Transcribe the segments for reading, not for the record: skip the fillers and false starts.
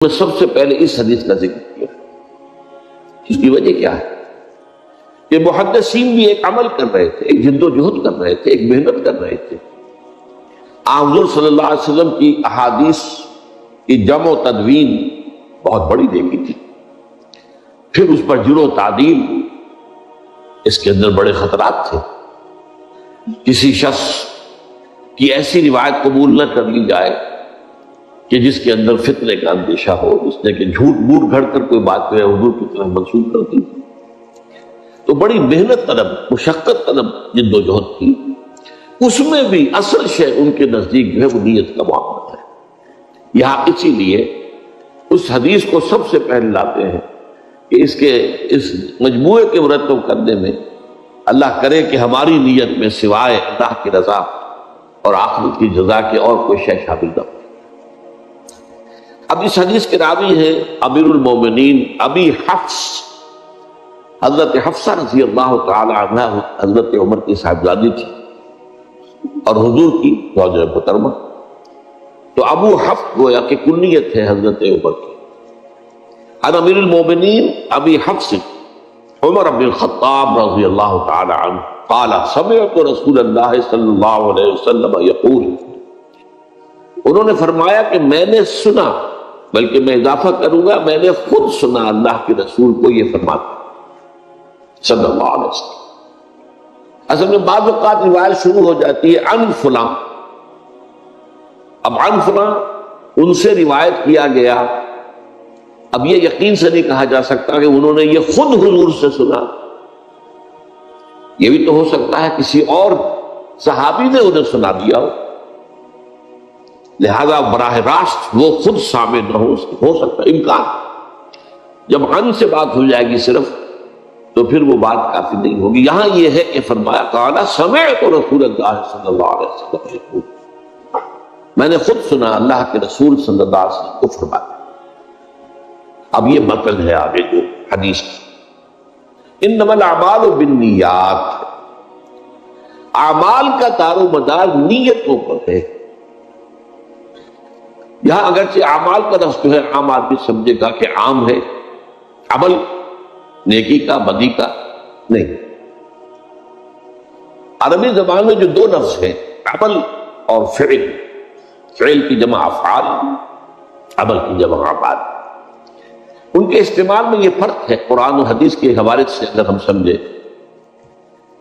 میں سب سے پہلے اس حدیث کا ذکر کیا۔ اس کی وجہ کیا ہے کہ محدثین بھی ایک عمل کر رہے تھے، ایک جد و جہد کر رہے تھے، ایک محنت کر رہے تھے۔ حضور صلی اللہ علیہ وسلم کی احادیث کی جمع و تدوین بہت بڑی دیکھی تھی، پھر اس پر جرح و تعدیل، اس کے اندر بڑے خطرات تھے۔ کسی شخص کی ایسی روایت قبول نہ کر لی جائے کہ جس کے اندر فتنے کا اندیشہ ہو، جس نے کہ جھوٹ موٹ گھڑ کر کوئی بات ہے حضور کی طرف منسوب کرتی تھی۔ تو بڑی محنت طلب، مشقت طلب جد و جہد تھی۔ اس میں بھی اصل شے ان کے نزدیک جو ہے وہ نیت کا معاملہ ہے۔ یہاں اسی لیے اس حدیث کو سب سے پہلے لاتے ہیں کہ اس مجموعے کے مرتب کرنے میں اللہ کرے کہ ہماری نیت میں سوائے اللہ کی رضا اور آخرت کی جزا کے اور کوئی شے شامل نہ ہو۔ اب اس حدیث کے راوی ہیں امیر المومنین ابی حفص، حضرت حفصہ رضی اللہ تعالی عنہ حضرت عمر کی صاحبزادی تھی اور حضور کی زوجہ محترمہ۔ تو ابو حفص گویا کہ کنیت ہے حضرت عمر کی۔ عن امیر المومنین ابی حفص عمر بن الخطاب رضی اللہ تعالی عنہ قال سمعت رسول اللہ صلی اللہ علیہ وسلم یقول، انہوں نے فرمایا کہ میں نے سنا، بلکہ میں اضافہ کروں گا میں نے خود سنا اللہ کے رسول کو یہ فرماتے صلی اللہ علیہ وسلم۔ اصل میں بعض اوقات روایت شروع ہو جاتی ہے عن فلاں، اب عن فلاں ان سے روایت کیا گیا، اب یہ یقین سے نہیں کہا جا سکتا کہ انہوں نے یہ خود حضور سے سنا، یہ بھی تو ہو سکتا ہے کسی اور صحابی نے انہیں سنا دیا ہو، لہذا براہ راست وہ خود سامع نہ ہو سکتا امکان۔ جب عن سے بات ہو جائے گی صرف تو پھر وہ بات کافی نہیں ہوگی۔ یہاں یہ ہے کہ فرمایا قال سمعت رسول اللہ صلی اللہ علیہ وسلم یقول، میں نے خود سنا اللہ کے رسول صلی اللہ علیہ وسلم کو فرمایا۔ اب یہ متن ہے آگے جو حدیث کی، انما الاعمال بالنیات، اعمال کا دار و مدار نیتوں پر ہے۔ یہاں اگرچہ اعمال کا لفظ جو ہے عام آدمی سمجھے گا کہ عام ہے، عمل نیکی کا بدی کا نہیں۔ عربی زبان میں جو دو لفظ ہیں عمل اور فعل، فعل کی جمع افعال، عمل کی جمع اعمال، ان کے استعمال میں یہ فرق ہے قرآن و حدیث کے حوالے سے اگر ہم سمجھے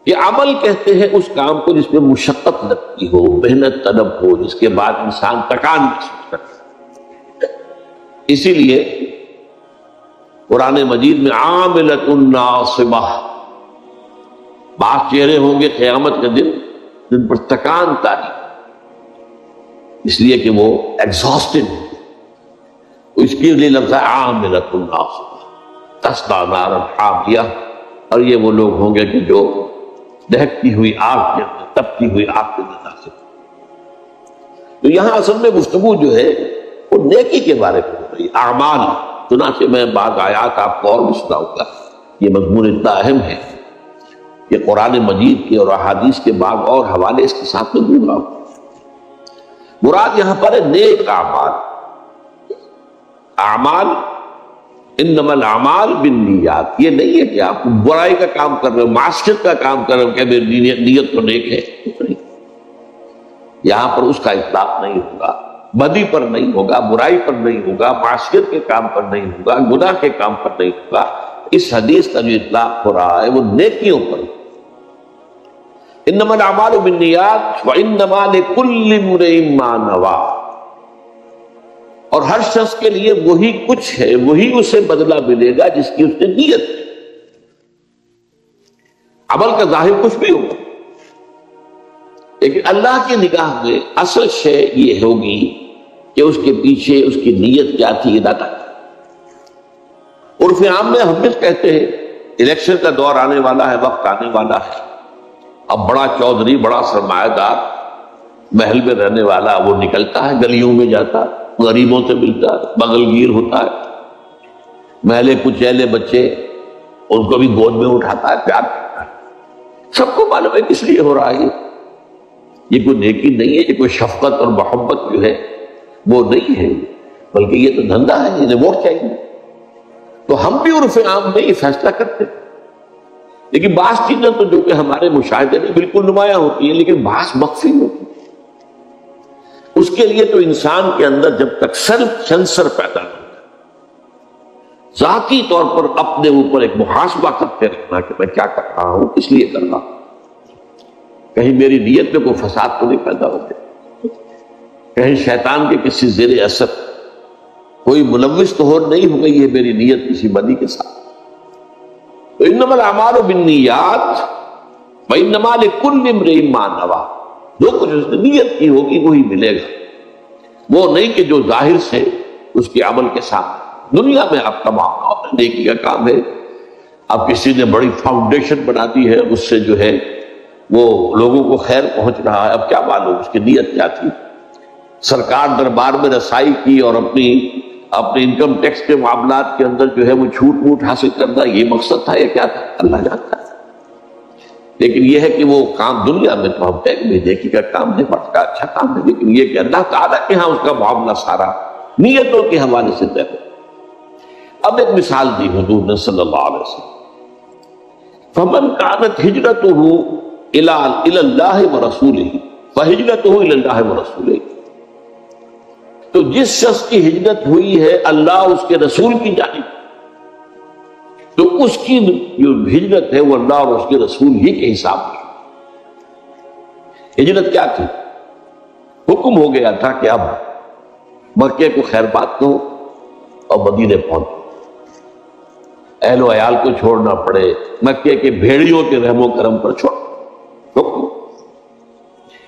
کہ عمل کہتے ہیں اس کام کو جس میں مشقت لگتی ہو، محنت طلب ہو، جس کے بعد انسان تکان محسوس کرتا ہے۔ اسی لیے قرآن مجید میں عاملۃ ناصبہ، بعض چہرے ہوں گے قیامت کے دن جن پر تکان طاری، اس لیے کہ وہ ایگزاسٹڈ ہوں، اس کے لیے لفظ ہے عاملۃ ناصبہ تصلیٰ نارا حامیہ، اور یہ وہ لوگ ہوں گے کہ جو دہکتی ہوئی آگ کے اندر، تپتی ہوئی آگ کے اندر داخل۔ تو یہاں اصل میں گفتگو جو ہے وہ نیکی کے بارے میں ہو رہی ہے، اعمال۔ چنانچہ میں بعض آیات آپ کو اور بھی سناؤں گا، یہ مضمون اتنا اہم ہے کہ قرآن مجید کے اور احادیث کے بعد اور حوالے اس کے ساتھ میں دوں گا۔ مراد یہاں پر ہے نیک اعمال۔ اعمال انما الاعمال بالنیات، یہ نہیں ہے کہ آپ برائی کا کام کر رہے ہو، معصیت کا کام کر رہے ہو کہ میری نیت تو نیک ہے، یہاں پر اس کا اطلاق نہیں ہوگا، بدی پر نہیں ہوگا، برائی پر نہیں ہوگا، معصیت کے کام پر نہیں ہوگا، گناہ کے کام پر نہیں ہوگا۔ اس حدیث کا جو اطلاق ہو رہا ہے وہ نیکیوں پر۔ انما الاعمال بالنیات وانما لکل امرئ ما نویٰ، اور ہر شخص کے لیے وہی کچھ ہے، وہی اسے بدلہ ملے گا جس کی اس نے نیت کی۔ عمل کا ظاہر کچھ بھی ہوگا، لیکن اللہ کی نگاہ میں اصل شے یہ ہوگی کہ اس کے پیچھے اس کی نیت کیا تھی، ارادہ۔ عرف عام میں ہم بھی کہتے ہیں الیکشن کا دور آنے والا ہے، وقت آنے والا ہے، اب بڑا چودھری، بڑا سرمایہ دار، محل میں رہنے والا وہ نکلتا ہے، گلیوں میں جاتا ہے، غریبوں سے ملتا ہے، بغل گیر ہوتا ہے، محلے کچیلے بچے ان کو بھی گود میں اٹھاتا ہے، پیار کرتا ہے۔ سب کو معلوم ہے کس لیے ہو رہا ہے، یہ کوئی نیکی نہیں ہے، یہ کوئی شفقت اور محبت جو ہے وہ نہیں ہے۔ بلکہ یہ تو دھندا ہے، انہیں ووٹ چاہیے۔ تو ہم بھی عرف عام میں یہ فیصلہ کرتے ہیں، لیکن بعض چیزیں تو جو کہ ہمارے مشاہدے میں بالکل نمایاں ہوتی ہیں لیکن بعض مخفی ہوتی ہیں۔ اس کے لیے تو انسان کے اندر جب تک سیلف سینسر پیدا نہیں ہوتا، ذاتی طور پر اپنے اوپر ایک محاسبہ کرتے رہنا کہ میں کیا کر رہا ہوں، کس لیے کر رہا ہوں، کہیں میری نیت میں کوئی فساد تو نہیں پیدا ہو گیا، کہیں شیطان کے کسی زیر اثر کوئی ملوث تو ہو نہیں ہو گئی ہے میری نیت کسی بدی کے ساتھ۔ تو انما الاعمال بالنیات وانما لکل امرئ ما نویٰ، جو کچھ اس نے نیت کی ہوگی وہی ملے گا، وہ نہیں کہ جو ظاہر سے اس کے عمل کے ساتھ۔ دنیا میں آپ کا معاملہ ہوتا ہے، نیکی کا کام ہے، اب کسی نے بڑی فاؤنڈیشن بنا دی ہے، اس سے جو ہے وہ لوگوں کو خیر پہنچ رہا ہے، اب کیا معلوم اس کی نیت کیا تھی۔ سرکار دربار میں رسائی کی اور اپنی انکم ٹیکس کے معاملات کے اندر جو ہے وہ چھوٹ موٹ حاصل کرنا، یہ مقصد تھا یا کیا تھا، اللہ جانتا ہے۔ لیکن یہ ہے کہ وہ کام دنیا میں تو ہم ٹیک میں نیکی کا کام ہے، بڑا کا اچھا کام ہے، لیکن یہ کہ اللہ تعالیٰ کے ہاں اس کا معاملہ سارا نیتوں کے حوالے سے طے ہو۔ اب ایک مثال دی حضور نے صلی اللہ علیہ وسلم، فمن كانت ہجرته الى اللہ ورسولہ فہجرته الى اللہ ورسولہ، تو جس شخص کی ہجرت ہوئی ہے اللہ اس کے رسول کی جانب، تو اس کی جو ہجرت ہے وہ اللہ اور اس کے رسول ہی کے حساب میں۔ ہجرت کیا تھی؟ حکم ہو گیا تھا کہ اب مکے کو خیر بات دو اور مدینے پہنچو، اہل و عیال کو چھوڑنا پڑے، مکے کے بھیڑیوں کے رحم و کرم پر چھوڑ حکم۔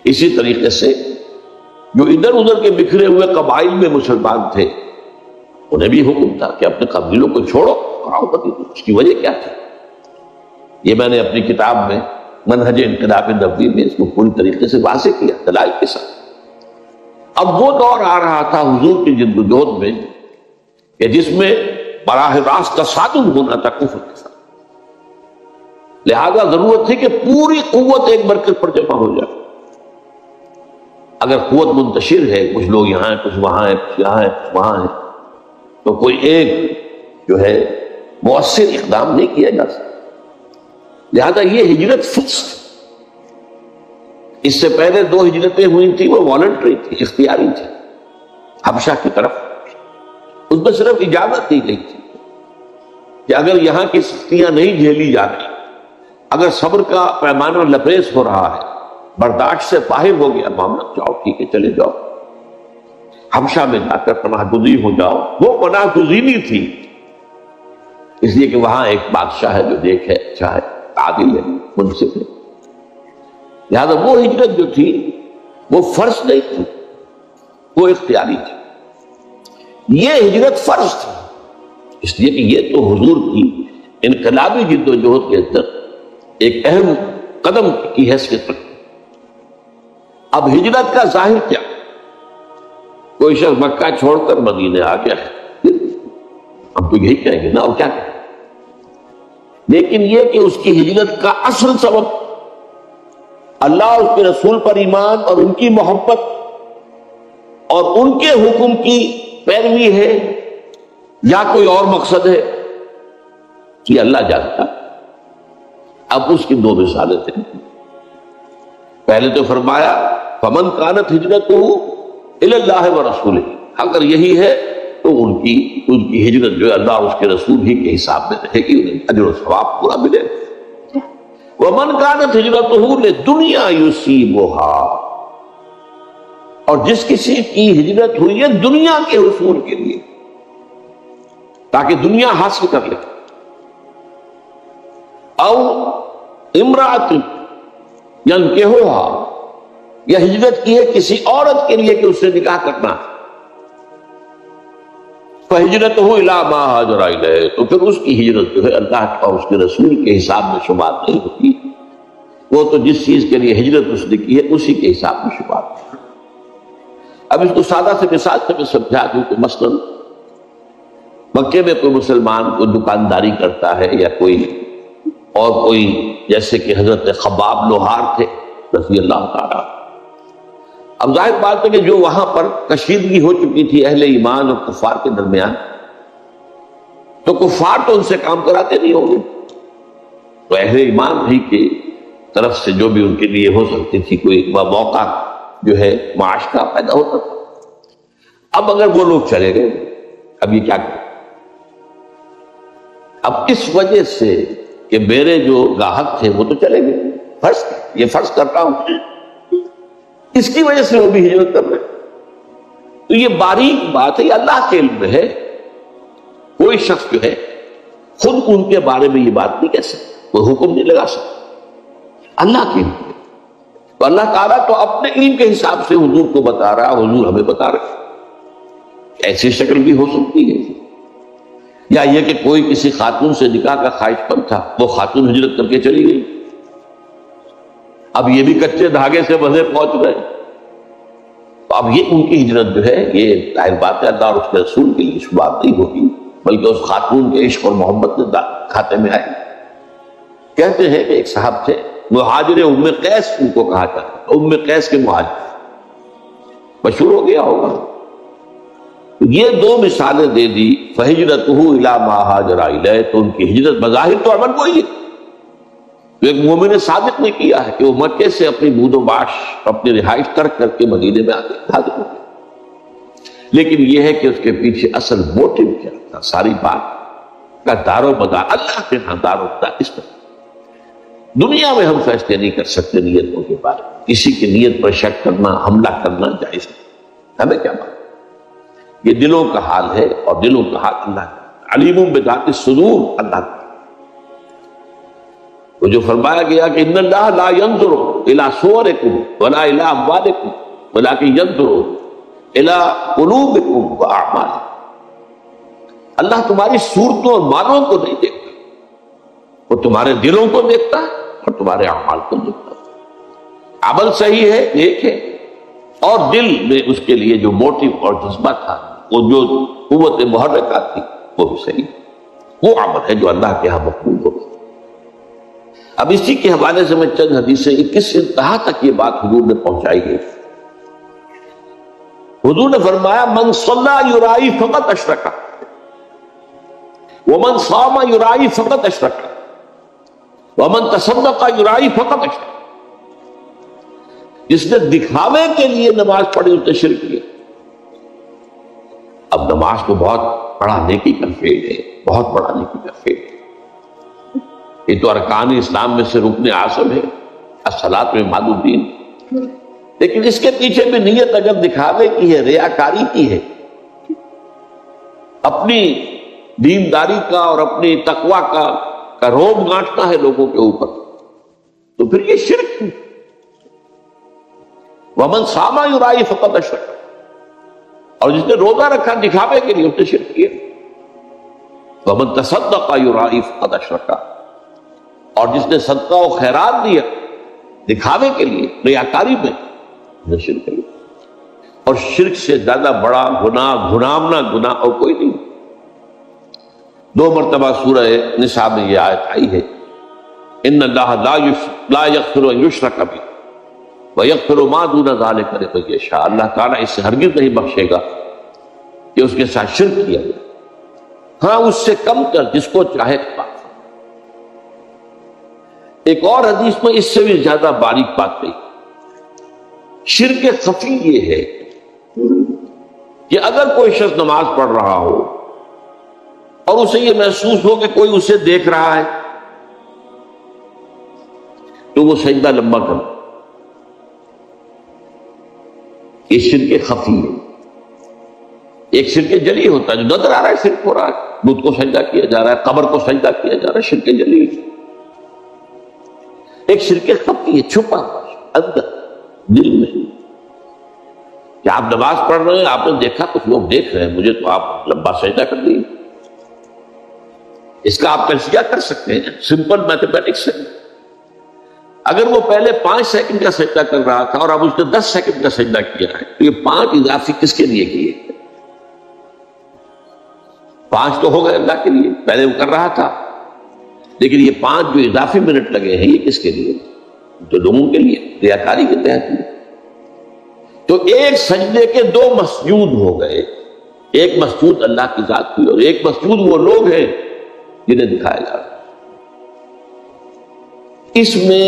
اسی طریقے سے جو ادھر ادھر کے بکھرے ہوئے قبائل میں مسلمان تھے انہیں بھی حکم تھا کہ اپنے قبیلوں کو چھوڑو اور آؤ مدینے۔ اس کی وجہ کیا تھی یہ میں نے اپنی کتاب میں منہج انقلاب نبوی میں اس کو پوری طریقے سے واضح کیا دلائل کے ساتھ۔ اب وہ دور آ رہا تھا حضور کی جدوجہد میں کہ جس میں براہ راست تصادم ہونا تھا کفر کے ساتھ، لہذا ضرورت تھی کہ پوری قوت ایک مرکز پر جمع ہو جائے۔ اگر قوت منتشر ہے، کچھ لوگ یہاں ہیں، کچھ وہاں ہیں، کچھ یہاں ہیں، کچھ وہاں ہیں، تو کوئی ایک جو ہے مؤثر اقدام نہیں کیا جا سکتا۔ لہذا یہ ہجرت فکس تھی۔ اس سے پہلے 2 ہجرتیں ہوئی تھی، وہ والنٹری تھی، اختیاری تھی، حبشہ کی طرف۔ اس میں صرف اجازت دی گئی تھی کہ اگر یہاں کی سختیاں نہیں جھیلی جاتی، اگر صبر کا پیمانہ لبریز ہو رہا ہے، برداشت سے باہر ہو گیا معاملہ، جاؤ ٹھیک ہے چلے جاؤ، حبشہ میں جا کر پناہ گزین ہو جاؤ۔ وہ پناہ گزینی تھی اس لیے کہ وہاں ایک بادشاہ ہے جو نیک ہے، اچھا ہے، عادل ہے، منصف ہے، لہذا وہ ہجرت جو تھی وہ فرض نہیں تھی، وہ اختیاری تھی۔ یہ ہجرت فرض تھی اس لیے کہ یہ تو حضور کی انقلابی جد و جہد کے اندر ایک اہم قدم کی حیثیت رکھتی۔ اب ہجرت کا ظاہر کیا؟ کوئی شخص مکہ چھوڑ کر مدینے آ گیا ہے، ہم تو یہی کہیں گے نا، اور کیا کہیں۔ لیکن یہ کہ اس کی ہجرت کا اصل سبب اللہ اور اس کے رسول پر ایمان اور ان کی محبت اور ان کے حکم کی پیروی ہے یا کوئی اور مقصد ہے، یہ اللہ جانتا۔ اب اس کی 2 مثالیں تھیں۔ پہلے تو فرمایا فمن کانت ہجرتہ الی اللہ ورسولہ، اگر یہی ہے تو ان کی ہجرت جو ہے اللہ اور اس کے رسول ہی کے حساب میں رہے گی، انہیں اجر و ثواب پورا ملے۔ ومن کانت ہجرتہ لدنیا یصیبھا، اور جس کسی کی ہجرت ہوئی ہے دنیا کے حصول کے لیے، تاکہ دنیا حاصل کر لے، او امرأۃ ینکحھا، یا ہجرت کی ہے کسی عورت کے لیے کہ اس سے نکاح کرنا، فہجرتہ الی ما ہاجر الیہ، تو پھر اس کی ہجرت جو ہے اللہ اور اس کے رسول کے حساب میں شمار نہیں ہوتی، وہ تو جس چیز کے لیے ہجرت اس نے کی ہے اسی کے حساب میں شمار ہوتی۔ اب اس کو سادہ سے مثال سے میں سمجھا دوں کہ مثلا مکے میں کوئی مسلمان کوئی دکانداری کرتا ہے یا کوئی جیسے کہ حضرت خباب لوہار تھے رضی اللہ تعالیٰ، اب ظاہر بات ہے کہ جو وہاں پر کشیدگی ہو چکی تھی اہل ایمان اور کفار کے درمیان، تو کفار تو ان سے کام کراتے نہیں ہوں گے، تو اہل ایمان ہی کی طرف سے جو بھی ان کے لیے ہو سکتی تھی کوئی موقع جو ہے معاش کا پیدا ہوتا تھا۔ اب اگر وہ لوگ چلے گئے، اب یہ کیا کریں؟ اب اس وجہ سے کہ میرے جو گاہک تھے وہ تو چلے گئے، یہ فرض کرتا ہوں، اس کی وجہ سے وہ بھی ہجرت کر رہے ہیں۔ تو یہ باریک بات ہے، یہ اللہ کے علم میں ہے، کوئی شخص جو ہے خود ان کے بارے میں یہ بات نہیں کہہ سکتا، کوئی حکم نہیں لگا سکتا، اللہ کے علم میں۔ تو اللہ تعالیٰ تو اپنے علم کے حساب سے حضور کو بتا رہا، حضور ہمیں بتا رہا۔ ایسی شکل بھی ہو سکتی ہے، یا یہ کہ کوئی کسی خاتون سے نکاح کا خواہش مند تھا، وہ خاتون ہجرت کر کے چلی گئی، اب یہ بھی کچے دھاگے سے بندھے پہنچ گئے، تو اب یہ ان کی ہجرت جو ہے یہ ظاہر بات ہے اللہ اور اس کے رسول کے لیے اس بات نہیں ہوگی، بلکہ اس خاتون کے عشق اور محبت کے کھاتے میں آئے۔ کہتے ہیں کہ ایک صاحب تھے مہاجر ام قیس ان کو کہا جاتا ہے، ام قیس کے مہاجر، مشہور ہو گیا ہوگا۔ یہ دو مثالیں دے دی، فہجرتہ الی ما ہاجر الیہ، تو ان کی ہجرت بظاہر تو عمل وہی ہے تو ایک مومن صادق نے کیا ہے کہ وہ مکے سے اپنی بود و باش اپنی رہائش ترک کر کے مدینے میں آتے حاضر ہو گئے، لیکن یہ ہے کہ اس کے پیچھے اصل موٹو کیا تھا، ساری بات کا دار و مدار اللہ کے ہاں دار و مدار اس پر۔ دنیا میں ہم فیصلے نہیں کر سکتے نیتوں کے بارے میں، کسی کی نیت پر شک کرنا، حملہ کرنا جائز نہیں، ہمیں کیا بات، یہ دلوں کا حال ہے، اور دلوں کا حال اللہ کا علیم بذات الصدور، اللہ کا وہ جو فرمایا گیا کہ ان اللہ لا ينظر الى صورکم ولا الى اموالکم ولکن ينظر الى قلوبکم واعمالکم، اللہ تمہاری صورتوں اور مالوں کو نہیں دیکھتا، وہ تمہارے دلوں کو دیکھتا ہے اور تمہارے اعمال کو دیکھتا ہے۔ عمل صحیح ہے، نیک ہے، اور دل میں اس کے لیے جو موٹیو اور جذبہ تھا، وہ جو قوت محرکات تھی، وہ بھی صحیح، وہ عمل ہے جو اللہ کے ہاں مقبول ہو۔ اب اسی کے حوالے سے میں چند حدیثیں کس انتہا تک یہ بات حضور نے پہنچائی گئی۔ حضور نے فرمایا من صلی یرائی فقط اشرک ومن صام یرائی فقط اشرک ومن تصدق یرائی فقط اشرک، جس نے دکھاوے کے لیے نماز پڑھی اس نے شرک کیا۔ اب نماز تو بہت بڑا نیکی کا فعل ہے، بہت بڑا نیکی کا فعل ہے، یہ تو ارکان اسلام میں سے رکن اعظم ہے، الصلاۃ میں عماد الدین، لیکن اس کے پیچھے بھی نیت اگر دکھاوے کی ہے، ریاکاری کی ہے، اپنی دینداری کا اور اپنی تقوی کا روب گانٹنا ہے لوگوں کے اوپر، تو پھر یہ شرک ہے۔ ومن صام یرائی فقط اشرک، اور جس نے روزہ رکھا دکھاوے کے لیے اس نے شرک کیا۔ ومن تصدق یرائی فقط اشرک، اور جس نے صدقہ و خیرات دیا دکھاوے کے لیے ریاکاری میں، نے شرک کیا۔ اور شرک سے زیادہ بڑا گناہ، گناہنا گناہ اور کوئی نہیں۔ 2 مرتبہ سورہ نساء میں یہ آیت آئی ہے، ان اللہ لا یغفر ان یشرک بہ ویغفر ما دون ذلک لمن یشاء، اللہ تعالیٰ اس سے ہرگز نہیں بخشے گا کہ اس کے ساتھ شرک کیا جائے، ہاں اس سے کم کر جس کو چاہے معاف۔ ایک اور حدیث میں اس سے بھی زیادہ باریک بات کہی، شرک خفی یہ ہے کہ اگر کوئی شخص نماز پڑھ رہا ہو اور اسے یہ محسوس ہو کہ کوئی اسے دیکھ رہا ہے، تو وہ سجدہ لمبا کر، یہ شرک خفی ہے۔ ایک شرک جلی ہوتا ہے جو نظر آ رہا ہے شرک ہو رہا ہے، بت کو سجدہ کیا جا رہا ہے، قبر کو سجدہ کیا جا رہا ہے، شرک جلی۔ ایک شرک خفی ہے، چھپا اندر دل میں، کہ آپ نماز پڑھ رہے ہیں، آپ نے دیکھا کچھ لوگ دیکھ رہے ہیں مجھے، تو آپ لمبا سجدہ کر دیے۔ اس کا آپ تجزیہ کر سکتے ہیں سمپل میتھمیٹکس سے۔ اگر وہ پہلے 5 سیکنڈ کا سجدہ کر رہا تھا اور اب اس نے 10 سیکنڈ کا سجدہ کیا ہے، تو یہ 5 اضافی کس کے لیے کیے؟ 5 تو ہو گئے اللہ کے لیے، پہلے وہ کر رہا تھا، لیکن یہ 5 جو اضافی منٹ لگے ہیں یہ کس کے لیے؟ تو لوگوں کے لیے، ریاکاری کے تحت۔ تو ایک سجدے کے دو مسجود ہو گئے، ایک مسجود اللہ کی ذات کی اور ایک مسجود وہ لوگ ہیں جنہیں دکھایا جا رہا ہے۔ اس میں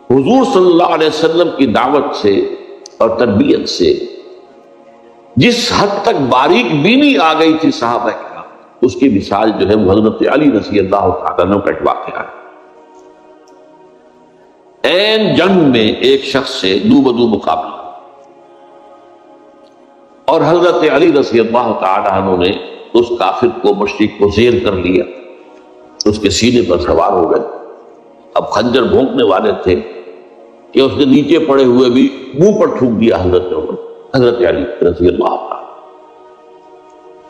حضور صلی اللہ علیہ وسلم کی دعوت سے اور تربیت سے جس حد تک باریک بینی آ گئی تھی صحابہ کرام، اس کی مثال جو ہے وہ حضرت علی رضی اللہ تعالیٰ عنہ کا ایک واقعہ ہے۔ عین جنگ میں ایک شخص سے دو بدو مقابلہ، اور حضرت علی رضی اللہ تعالیٰ عنہ نے اس کافر کو، مشرک کو زیر کر لیا، اس کے سینے پر سوار ہو گئے۔ اب خنجر بھونکنے والے تھے کہ اس نے نیچے پڑے ہوئے بھی منہ پر تھوک دیا حضرت علی رضی اللہ عنہ۔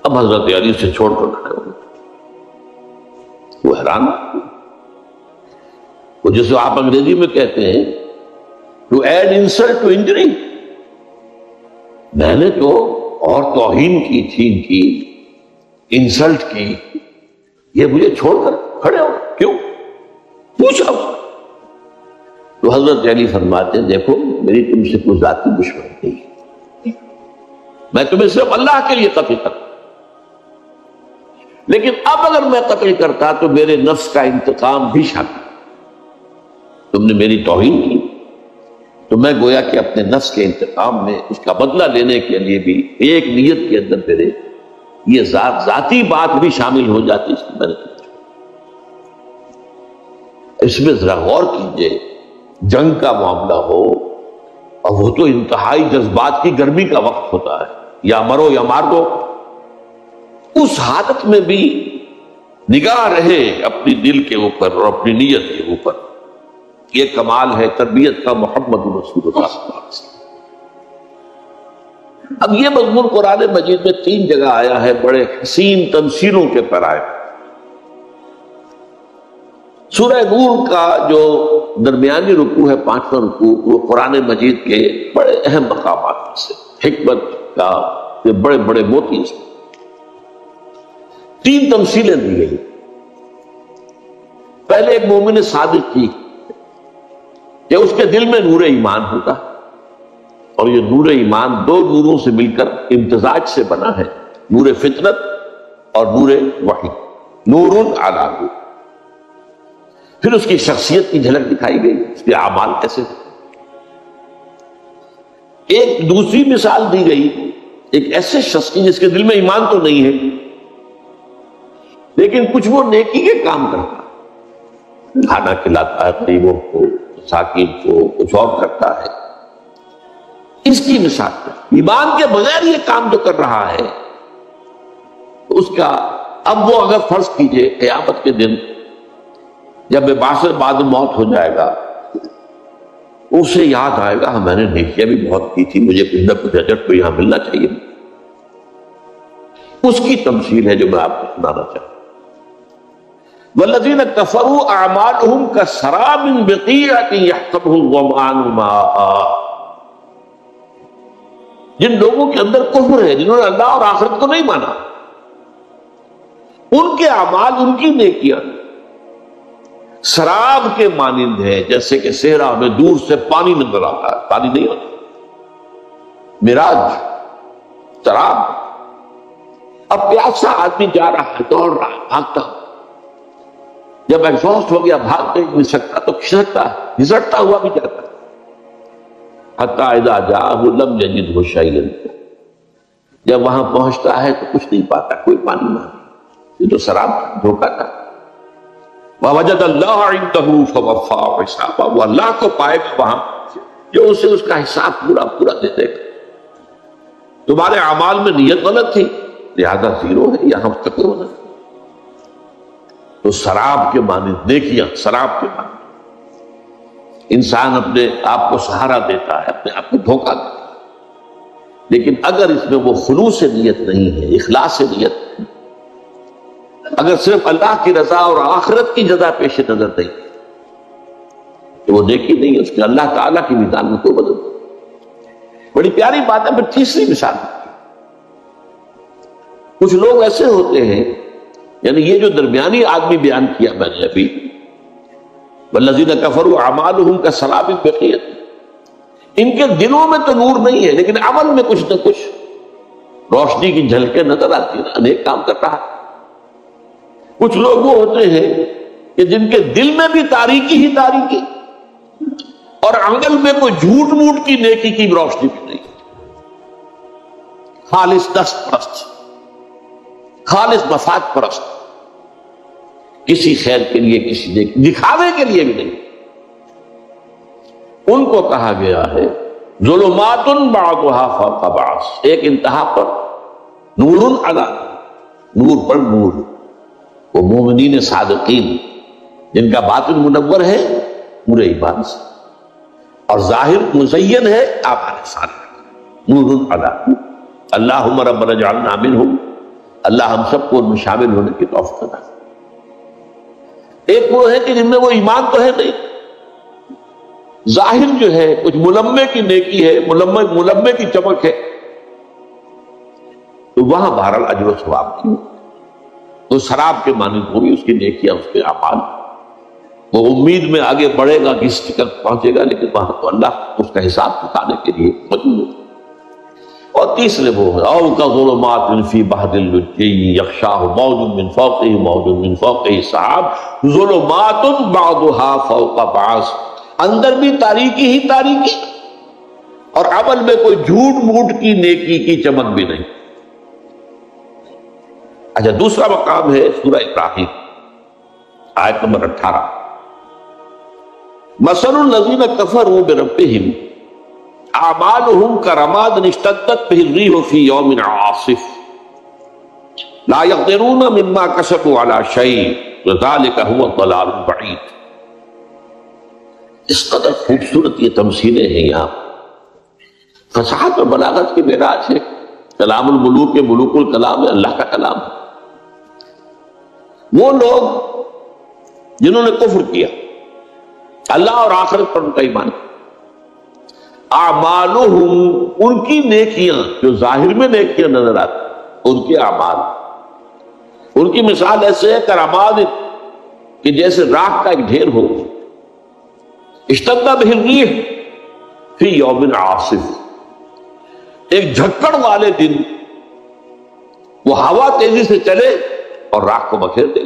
اب حضرت علی سے چھوڑ کر کھڑے ہو گئے، وہ حیران، وہ جسے آپ انگریزی میں کہتے ہیں to add insult to injury, میں نے تو اور توہین کی تھی، ان کی انسلٹ کی، یہ مجھے چھوڑ کر کھڑے ہو، کیوں؟ پوچھا۔ تو حضرت علی فرماتے ہیں دیکھو میری تم سے کوئی ذاتی دشمنی نہیں، میں تمہیں صرف اللہ کے لیے قتل کرتا، لیکن اب اگر میں قتل کرتا تو میرے نفس کا انتقام بھی شامل، تم نے میری توہین کی تو میں گویا کہ اپنے نفس کے انتقام میں اس کا بدلہ لینے کے لیے بھی ایک نیت کے اندر میرے یہ ذاتی بات بھی شامل ہو جاتی، اس میں نے اس میں ذرا غور کیجئے، جنگ کا معاملہ ہو اور وہ تو انتہائی جذبات کی گرمی کا وقت ہوتا ہے، یا مرو یا مار دو، اس حالت میں بھی نگاہ رہے اپنی دل کے اوپر اور اپنی نیت کے اوپر، یہ کمال ہے تربیت کا محمد رسول اللہ صلی اللہ علیہ وسلم۔ اب یہ مضمون قرآن مجید میں 3 جگہ آیا ہے، بڑے حسین تمثیلوں کے پر آئے۔ سورہ نور کا جو درمیانی رکوع ہے، 5واں رکوع، وہ قرآن مجید کے بڑے اہم مقامات میں سے، حکمت کا یہ بڑے بڑے موتی اس میں 3 تمثیلیں دی گئی۔ پہلے ایک مومن صادق کی کہ اس کے دل میں نور ایمان ہوتا، اور یہ نور ایمان 2 نوروں سے مل کر امتزاج سے بنا ہے، نور فطرت اور نور وحی، نور علی نور۔ پھر اس کی شخصیت کی جھلک دکھائی گئی، اس کے اعمال کیسے تھے۔ ایک دوسری مثال دی گئی ایک ایسے شخص کی جس کے دل میں ایمان تو نہیں ہے لیکن کچھ وہ نیکی کے کام کرتا ہے، کھانا کھلاتا ہے غریبوں کو، مساکین کو، کچھ اور کرتا ہے۔ اس کی مثال ایمان کے بغیر یہ کام جو کر رہا ہے اس کا، اب وہ اگر فرض کیجئے قیامت کے دن جب بعث بعد موت ہو جائے گا، اسے یاد آئے گا میں نے نیکیاں بھی بہت کی تھی، مجھے کچھ نہ کچھ اجر تو یہاں ملنا چاہیے۔ اس کی تمثیل ہے جو میں آپ کو سنانا چاہتا ہوں۔ والذین کفروا اعمالهم کسراب بقیعۃ یحسبہ الظمآن ماء، جن لوگوں کے اندر کفر ہے، جنہوں نے اللہ اور آخرت کو نہیں مانا، ان کے اعمال، ان کی نیکیاں سراب کے مانند ہے، جیسے کہ صحرا میں دور سے پانی نظر آتا ہے، پانی نہیں ہوتا، مراج، سراب۔ اب پیاسا آدمی جا رہا ہے، دوڑ رہا ہے، بھاگتا، جب ایگزاسٹ ہو گیا، بھاگ نہیں سکتا تو کھسکتا ہے، گھسٹتا ہوا بھی جاتا ہے، حتی اذا جاءہ لم یجدہ شیئا، جب وہاں پہنچتا ہے تو کچھ نہیں پاتا، کوئی پانی نہ، یہ تو سراب دھوکہ تھا۔ وَوَجَدَ اللَّهَ عِندَهُ فَوَفَّاهُ حِسَابَهُ، وہ اللہ کو پائے گا وہاں جو اسے اس کا حساب پورا پورا دے دے گا۔ تمہارے اعمال میں نیت غلط تھی لہذا زیرو ہے، یہاں تک ہونا۔ تو سراب کے مانند نیکیاں، سراب کے مانند انسان اپنے آپ کو سہارا دیتا ہے، اپنے آپ کو دھوکہ دیتا ہے، لیکن اگر اس میں وہ خلوص نیت نہیں ہے، اخلاص نیت، اگر صرف اللہ کی رضا اور آخرت کی جزا پیش نظر نہیں تو وہ نیکی نہیں ہے، اس کے اللہ تعالیٰ کی میزان میں کوئی بدل نہیں۔ بڑی پیاری بات ہے۔ پھر تیسری مثال، کچھ لوگ ایسے ہوتے ہیں، یعنی یہ جو درمیانی آدمی بیان کیا میں نے ابھی، والذین کفروا اعمالهم کسراب بقیعۃ، ان کے دلوں میں تو نور نہیں ہے لیکن عمل میں کچھ نہ کچھ روشنی کی جھلکیں نظر آتی ہیں، انیک کام کر رہا ہے۔ کچھ لوگ وہ ہوتے ہیں کہ جن کے دل میں بھی تاریکی ہی تاریکی اور عمل میں کوئی جھوٹ موٹ کی نیکی کی روشنی بھی نہیں، خالص دست پرست، خالص مفاد پرست، کسی خیر کے لیے، کسی نیکی دکھاوے کے لیے بھی نہیں۔ ان کو کہا گیا ہے ظلمات بعضها فوق بعض، ایک انتہا پر نور علی نور پر نور، وہ مومنین صادقین جن کا باطن منور ہے پورے ایمان سے اور ظاہر مزین ہے اعمال صالحہ، نور علی۔ اللہم ربنا اجعلنا منہم، اللہ ہم سب کو ان میں شامل ہونے کی توفیق عطا۔ ایک وہ ہے کہ جن میں وہ ایمان تو ہے نہیں، ظاہر جو ہے کچھ ملمے کی نیکی ہے، ملمے کی چمک ہے، تو وہاں بہرحال اجر و ثواب کی تو شراب کے مانند ہوگی اس کی نیکیاں، اس کے اعمال، وہ امید میں آگے بڑھے گا کہ اس تک پہنچے گا، لیکن وہاں تو اللہ اس کا حساب چکانے کے لیے موجود ہے۔ اور تیسرے وہ ہے او کظلمات فی بحر اللجی یغشاہ موج من فوقہ موج من فوقہ سحاب ظلمات بعضها فوق بعض، اندر بھی تاریکی ہی تاریکی اور عمل میں کوئی جھوٹ موٹ کی نیکی کی چمک بھی نہیں۔ اچھا، دوسرا مقام ہے سورہ ابراہیم آیت نمبر 18، مثل الذین کفروا بربہم اعمالهم کرماد اشتدت به الريح في يوم عاصف لا يقدرون مما كسبوا على شيء وذلك هو الضلال البعید۔ اس قدر خوبصورت یہ تمثیلیں ہیں یہاں، فصاحت اور بلاغت کی معراج ہے، کلام الملوک کے ملوک الکلام ہے، اللہ کا کلام ہے۔ وہ لوگ جنہوں نے کفر کیا، اللہ اور آخرت پر ان کا ایمان، اعمالہم ان کی نیکیاں جو ظاہر میں نیکیاں نظر آتی، ان کے اعمال، ان کی مثال ایسے ہے کرماد کہ جیسے راکھ کا ایک ڈھیر ہو، اشتد بہ الریح فی یوم عاصف، ایک جھکڑ والے دن وہ ہوا تیزی سے چلے اور راکھ کو بکھیر دے،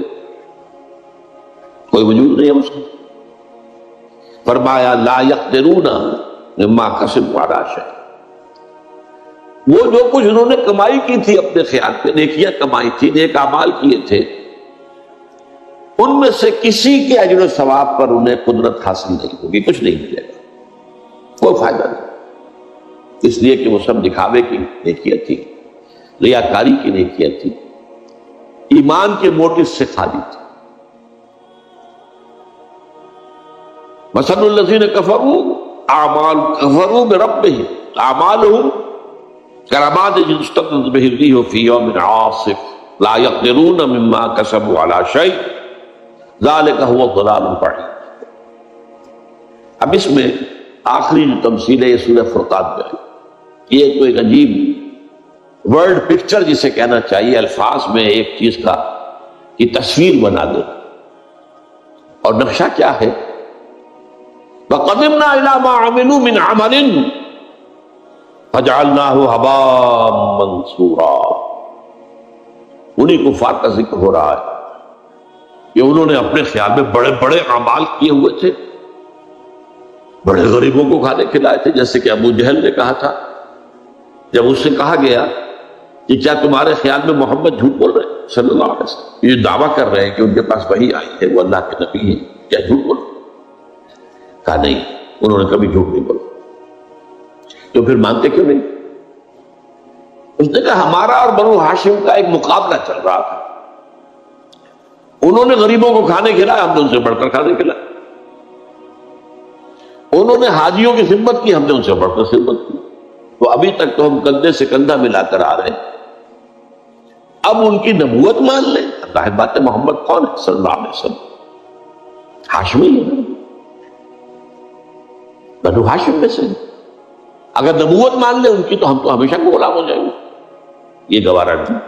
کوئی وجود نہیں ہے اس کا۔ فرمایا لا یقدرون مما کسبوا علی شیء، وہ جو کچھ انہوں نے کمائی کی تھی اپنے خیال پہ، نیکیاں کمائی تھی، نیک اعمال کیے تھے، ان میں سے کسی کے اجر و ثواب پر انہیں قدرت حاصل نہیں ہوگی، کچھ نہیں ملے گا، کوئی فائدہ نہیں، اس لیے کہ وہ سب دکھاوے کی نیکیاں تھی، ریاکاری کی نیکیاں تھی، ایمان کے موٹو سے خالی تھی۔ مثل الذین کفروا کفروا بربہم اعمالہم کرماد اشتدت بہ الریح فی یوم عاصف لا یقدرون مما کسبوا علی شیء ذلک هو الضلال البعید۔ اب اس میں آخری جو تمثیل ہے یہ سورہ فرقان میں ہے، یہ تو ایک عجیب ورڈ پکچر جسے کہنا چاہیے، الفاظ میں ایک چیز کا کی تصویر بنا دے، اور نقشہ کیا ہے؟ وَقَدِمْنَا إِلَىٰ مَا عَمِلُوا مِنْ عَمَلٍ فَجَعَلْنَاهُ هَبَاءً مَنْثُورًا۔ انہی کفار کا ذکر ہو رہا ہے کہ انہوں نے اپنے خیال میں بڑے بڑے اعمال کیے ہوئے تھے، بڑے غریبوں کو کھانے کھلائے تھے، جیسے کہ ابو جہل نے کہا تھا جب اس سے کہا گیا کہ کیا تمہارے خیال میں محمد جھوٹ بول رہے ہیں صلی اللہ علیہ وسلم، یہ دعویٰ کر رہے ہیں کہ ان کے پاس وحی آئی ہے، وہ اللہ کے نبی ہیں، کیا جھوٹ بول رہے ہیں؟ کہا نہیں، انہوں نے کبھی جھوٹ نہیں بولا۔ تو پھر مانتے کیوں نہیں؟ اس نے کہا ہمارا اور بنو ہاشم کا ایک مقابلہ چل رہا تھا، انہوں نے غریبوں کو کھانے کھلائے، ہم نے ان سے بڑھ کر کھانے کھلائے، انہوں نے حاجیوں کی خدمت کی، ہم نے ان سے بڑھ کر خدمت کی، تو ابھی تک تو ہم کندھے سے کندھا ملا کر آ رہے ہیں، اب ان کی نبوت مان لیں۔ ظاہر بات ہے محمد کون ہے صلی اللہ علیہ وسلم؟ ہاشمی ہے، بنو ہاشم میں سے، اگر نبوت مان لیں ان کی تو ہم تو ہمیشہ کو غلام ہو جائیں گے، یہ گوارا نہیں۔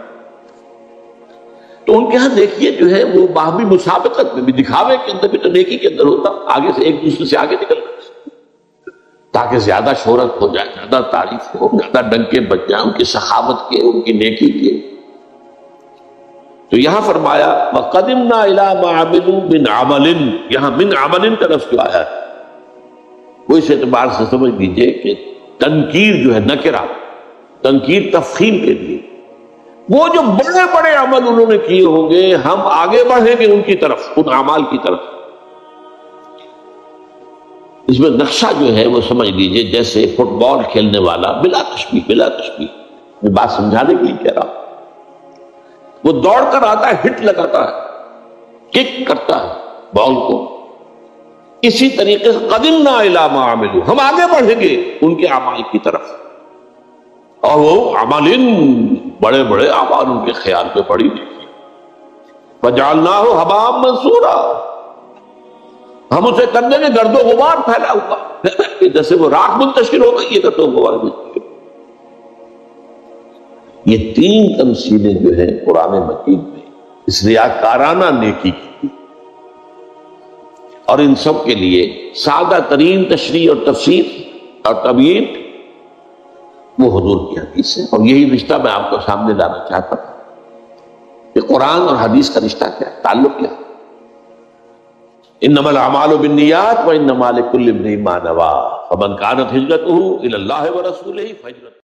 تو ان کے ہاں دیکھیے جو ہے وہ باہمی مسابقت میں بھی، دکھاوے کے اندر بھی تو نیکی کے اندر ہوتا، آگے سے ایک دوسرے سے آگے نکلنا تاکہ زیادہ شہرت ہو جائے، زیادہ تعریف ہو، زیادہ ڈنکے بج جائیں ان کی سخاوت کے، ان کی نیکی کے۔ تو یہاں فرمایا وَقَدِمْنَا إِلَىٰ مَا عَمِلُوا مِنْ عَمَلٍ، یہاں من عمل کا لفظ جو آیا ہے وہ اس اعتبار سے سمجھ لیجئے کہ تنکیر جو ہے نکرہ، تنکیر تفخیم کے لیے، وہ جو بڑے بڑے عمل انہوں نے کیے ہوں گے ہم آگے بڑھیں گے ان کی طرف، ان اعمال کی طرف۔ اس میں نقشہ جو ہے وہ سمجھ لیجئے جیسے فٹ بال کھیلنے والا، بلا تشبیہ میں بات سمجھانے کے لیے کہہ رہا ہوں، وہ دوڑ کر آتا ہے، ہٹ لگاتا ہے، کک کرتا ہے بال کو، اسی طریقے سے قدمنا الی ما عملوا، ہم آگے بڑھیں گے ان کے اعمال کی طرف، اور وہ عمل بڑے بڑے اعمال ان کے خیال پہ پڑی دیکھیے، فجعلناہ ھباء منثورا، ہم اسے کر دیں گے گرد و غبار پھیلا ہوا، جیسے وہ راکھ منتشر ہو گئی، یہ گرد و غبار منتشر۔ یہ تین تمثیلیں جو ہیں قرآن مجید میں اس ریاکارانہ نیکی کی، اور ان سب کے لیے سادہ ترین تشریح اور تفسیر اور تبیین وہ حضور کی حدیث ہے، اور یہی رشتہ میں آپ کو سامنے لانا چاہتا ہوں کہ قرآن اور حدیث کا رشتہ کیا ہے، تعلق کیا ہے۔ انما الاعمال بالنیات وانما لکل امرئ ما نوی فمن كانت ہجرتہ الی اللہ ورسولہ فہجرتہ